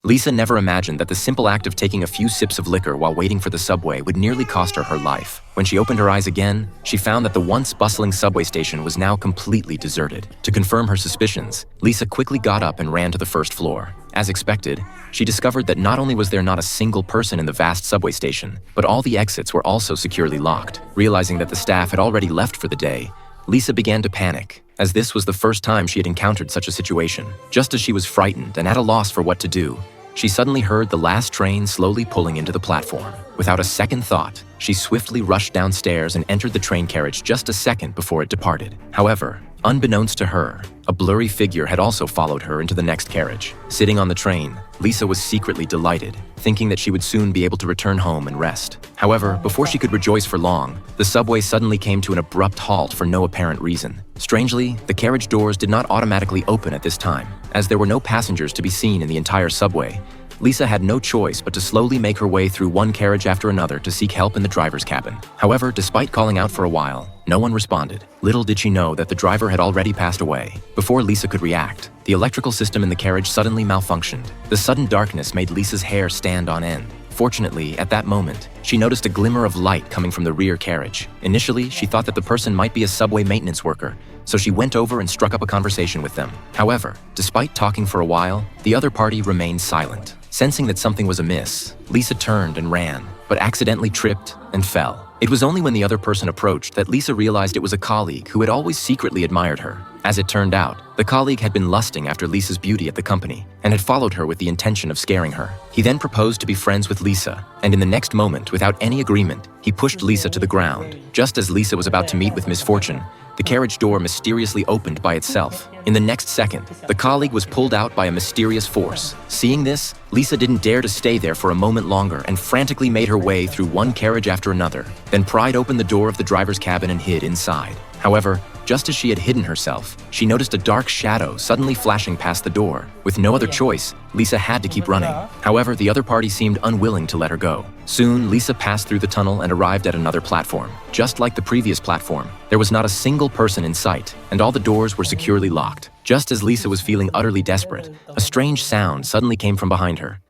Lisa never imagined that the simple act of taking a few sips of liquor while waiting for the subway would nearly cost her life. When she opened her eyes again, she found that the once bustling subway station was now completely deserted. To confirm her suspicions, Lisa quickly got up and ran to the first floor. As expected, she discovered that not only was there not a single person in the vast subway station, but all the exits were also securely locked. Realizing that the staff had already left for the day, Lisa began to panic, as this was the first time she had encountered such a situation. Just as she was frightened and at a loss for what to do, she suddenly heard the last train slowly pulling into the platform. Without a second thought, she swiftly rushed downstairs and entered the train carriage just a second before it departed. However, unbeknownst to her, a blurry figure had also followed her into the next carriage. Sitting on the train, Lisa was secretly delighted, thinking that she would soon be able to return home and rest. However, before she could rejoice for long, the subway suddenly came to an abrupt halt for no apparent reason. Strangely, the carriage doors did not automatically open at this time. As there were no passengers to be seen in the entire subway, Lisa had no choice but to slowly make her way through one carriage after another to seek help in the driver's cabin. However, despite calling out for a while, no one responded. Little did she know that the driver had already passed away. Before Lisa could react, the electrical system in the carriage suddenly malfunctioned. The sudden darkness made Lisa's hair stand on end. Fortunately, at that moment, she noticed a glimmer of light coming from the rear carriage. Initially, she thought that the person might be a subway maintenance worker, so she went over and struck up a conversation with them. However, despite talking for a while, the other party remained silent. Sensing that something was amiss, Lisa turned and ran, but accidentally tripped and fell. It was only when the other person approached that Lisa realized it was a colleague who had always secretly admired her. As it turned out, the colleague had been lusting after Lisa's beauty at the company and had followed her with the intention of scaring her. He then proposed to be friends with Lisa, and in the next moment, without any agreement, he pushed Lisa to the ground. Just as Lisa was about to meet with misfortune, the carriage door mysteriously opened by itself. In the next second, the colleague was pulled out by a mysterious force. Seeing this, Lisa didn't dare to stay there for a moment longer and frantically made her way through one carriage after another, then pried open the door of the driver's cabin and hid inside. However, just as she had hidden herself, she noticed a dark shadow suddenly flashing past the door. With no other choice, Lisa had to keep running. However, the other party seemed unwilling to let her go. Soon, Lisa passed through the tunnel and arrived at another platform. Just like the previous platform, there was not a single person in sight, and all the doors were securely locked. Just as Lisa was feeling utterly desperate, a strange sound suddenly came from behind her.